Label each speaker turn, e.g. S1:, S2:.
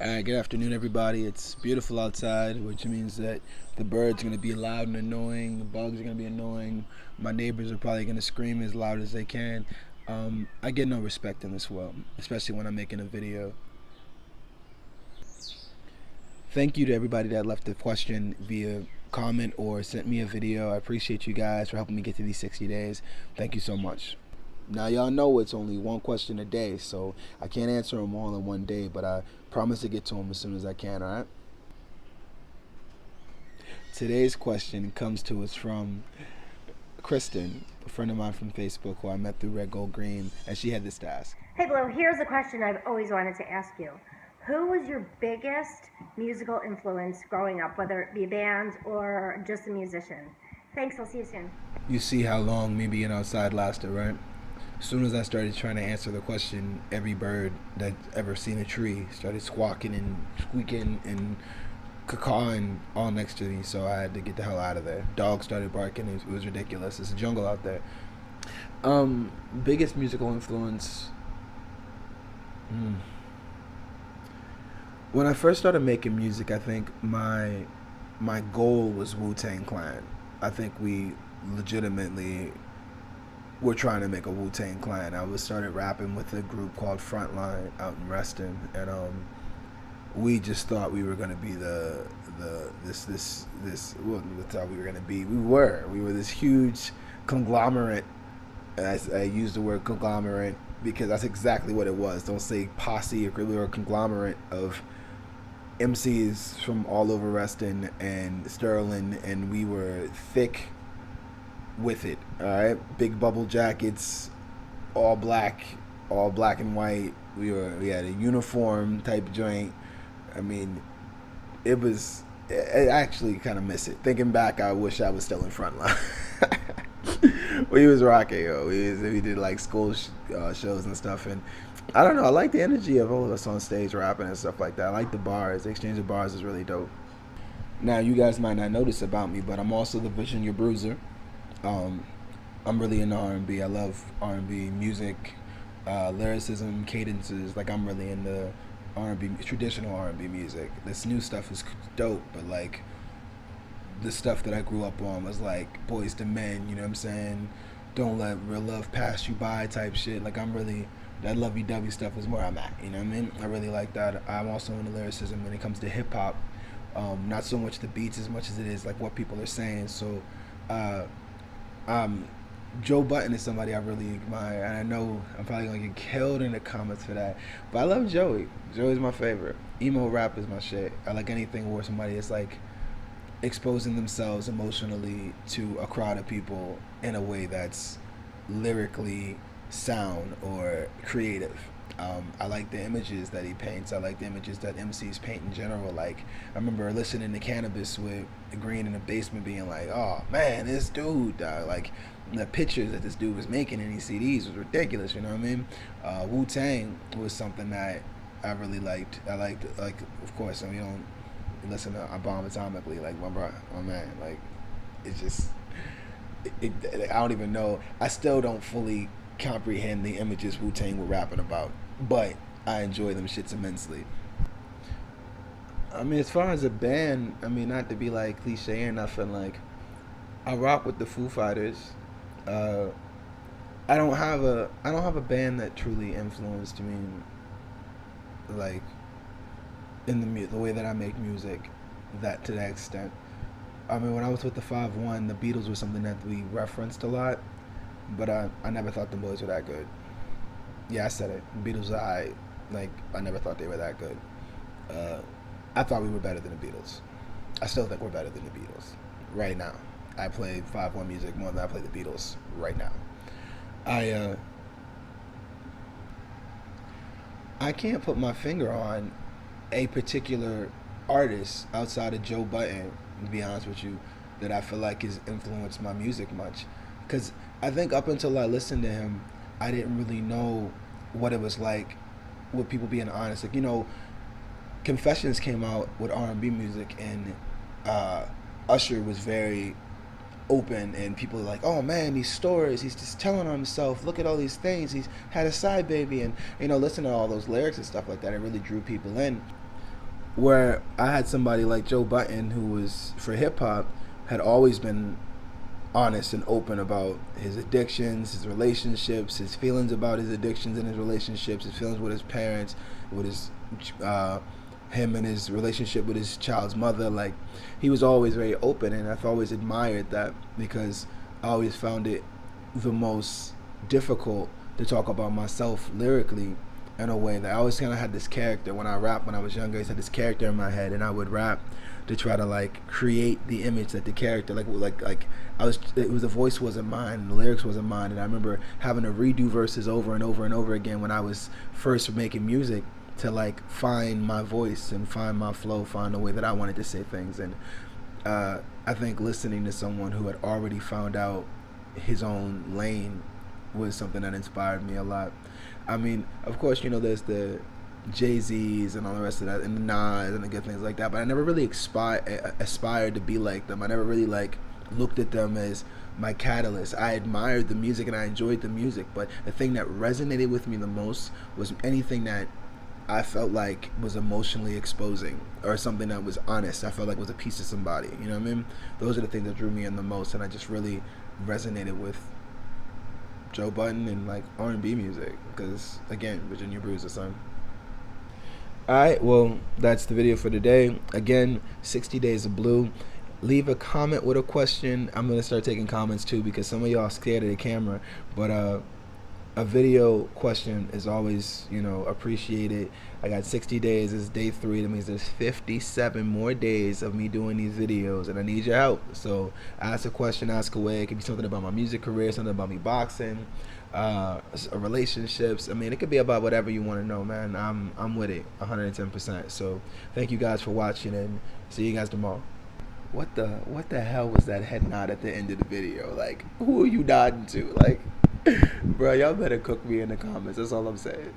S1: Good afternoon, everybody. It's beautiful outside, which means that the birds are going to be loud and annoying. The bugs are going to be annoying. My neighbors are probably going to scream as loud as they can. I get no respect in this world, especially when I'm making a video. Thank you to everybody that left a question via comment or sent me a video. I appreciate you guys for helping me get to these 60 days. Thank you so much. Now, y'all know it's only one question a day, so I can't answer them all in one day, but I promise to get to them as soon as I can, all right? Today's question comes to us from Kristen, a friend of mine from Facebook who I met through Red Gold Green, and she had this to ask.
S2: Hey, Blue, here's a question I've always wanted to ask you. Who was your biggest musical influence growing up, whether it be a band or just a musician? Thanks, I'll see you soon.
S1: You see how long me being outside lasted, right? As soon as I started trying to answer the question, every bird that ever seen a tree started squawking and squeaking and cawing all next to me, so I had to get the hell out of there. Dogs started barking. It was ridiculous. It's a jungle out there. Biggest musical influence. When I first started making music, I think my goal was Wu-Tang Clan. I think we legitimately were trying to make a Wu-Tang Clan. I was started rapping with a group called Frontline out in Reston, and we just thought we were gonna be this well, we thought we were gonna be. We were this huge conglomerate. I use the word conglomerate because that's exactly what it was. Don't say posse. We were a conglomerate of MCs from all over Reston and Sterling, and we were thick with it. All right, big bubble jackets, all black and white. We had a uniform type joint. I mean, it was. I actually kind of miss it. Thinking back, I wish I was still in Frontline. We was rocking, yo. We did like school shows and stuff, and I don't know. I like the energy of all of us on stage rapping and stuff like that. I like the bars. The exchange of bars is really dope. Now, you guys might not notice about me, but I'm also the Virginia Bruiser. Um, I'm really into R&B. I love R&B music, lyricism, cadences. Like I'm really into R&B, traditional R&B music. This new stuff is dope, but like the stuff that I grew up on was like Boys to Men. You know what I'm saying? Don't let real love pass you by type shit. Like I'm really that lovey-dovey stuff is where I'm at. You know what I mean? I really like that. I'm also into lyricism when it comes to hip hop. Not so much the beats as much as it is like what people are saying. So. Uh, um, Joe Button is somebody I really admire, and I know I'm probably gonna get killed in the comments for that. But I love Joey. Joey's my favorite. Emo rap is my shit. I like anything where somebody is like exposing themselves emotionally to a crowd of people in a way that's lyrically sound or creative. I like the images that he paints. I like the images that MCs paint in general. Like I remember listening to Cannabis with Green in the basement, being like, "Oh man, this dude, like the pictures that this dude was making in these CDs was ridiculous." You know what I mean? Wu Tang was something that I really liked. I liked, like, of course, we don't listen to I Bomb Atomically, like my bro, my man. Like it's just, I don't even know. I still don't fully comprehend the images Wu Tang were rapping about, but I enjoy them shits immensely. I mean, as far as a band, I mean, not to be like cliche or nothing, like I rock with the Foo Fighters. Uh, I don't have a band that truly influenced me, like in the way that I make music, that to that extent. I mean, when I was with the 5-1, the Beatles was something that we referenced a lot, but I never thought the boys were that good. Yeah, I said it. Beatles are I like I never thought they were that good. Uh, I thought we were better than the Beatles. I still think we're better than the Beatles right now. I play 5-1 music more than I play the Beatles right now. I uh, I can't put my finger on a particular artist outside of Joe Button, to be honest with you, that I feel like has influenced my music much. Because I think up until I listened to him, I didn't really know what it was like with people being honest. Like, Confessions came out with R&B music, and Usher was very open, and people are like, oh man, these stories, he's just telling on himself, look at all these things, he's had a side baby, and listen to all those lyrics and stuff like that. It really drew people in. where I had somebody like Joe Button, who was for hip hop, had always been honest and open about his addictions, his relationships, his feelings about his addictions and his relationships, his feelings with his parents, with his him and his relationship with his child's mother. Like, he was always very open, and I've always admired that, because I always found it the most difficult to talk about myself lyrically, in a way that I always kind of had this character when I rapped when I was younger. I had this character in my head, and I would rap to try to like create the image that the character like I was, it was, the voice wasn't mine, the lyrics wasn't mine. And I remember having to redo verses over and over and over again when I was first making music, to like find my voice and find my flow, find the way that I wanted to say things. And I think listening to someone who had already found out his own lane was something that inspired me a lot. I mean, of course, there's the Jay-Z's and all the rest of that, and the Nas and the good things like that, but I never really aspired to be like them. I never really like looked at them as my catalyst. I admired the music and I enjoyed the music, but the thing that resonated with me the most was anything that I felt like was emotionally exposing, or something that was honest. I felt like was a piece of somebody. You know what I mean? Those are the things that drew me in the most, and I just really resonated with Joe Button and like R&B music, because again, Virginia Bruiser, son. Alright, well, that's the video for today. Again, 60 Days of Blue. Leave a comment with a question. I'm gonna start taking comments too, because some of y'all are scared of the camera, but a video question is always, appreciated. I got 60 days. It's day 3. That means there's 57 more days of me doing these videos, and I need your help. So ask a question, ask away. It could be something about my music career, something about me boxing, relationships. I mean, it could be about whatever you want to know, man. I'm with it 110%. So thank you guys for watching, and see you guys tomorrow. What the hell was that head nod at the end of the video? Like, who are you nodding to? Like, bro, y'all better cook me in the comments. That's all I'm saying.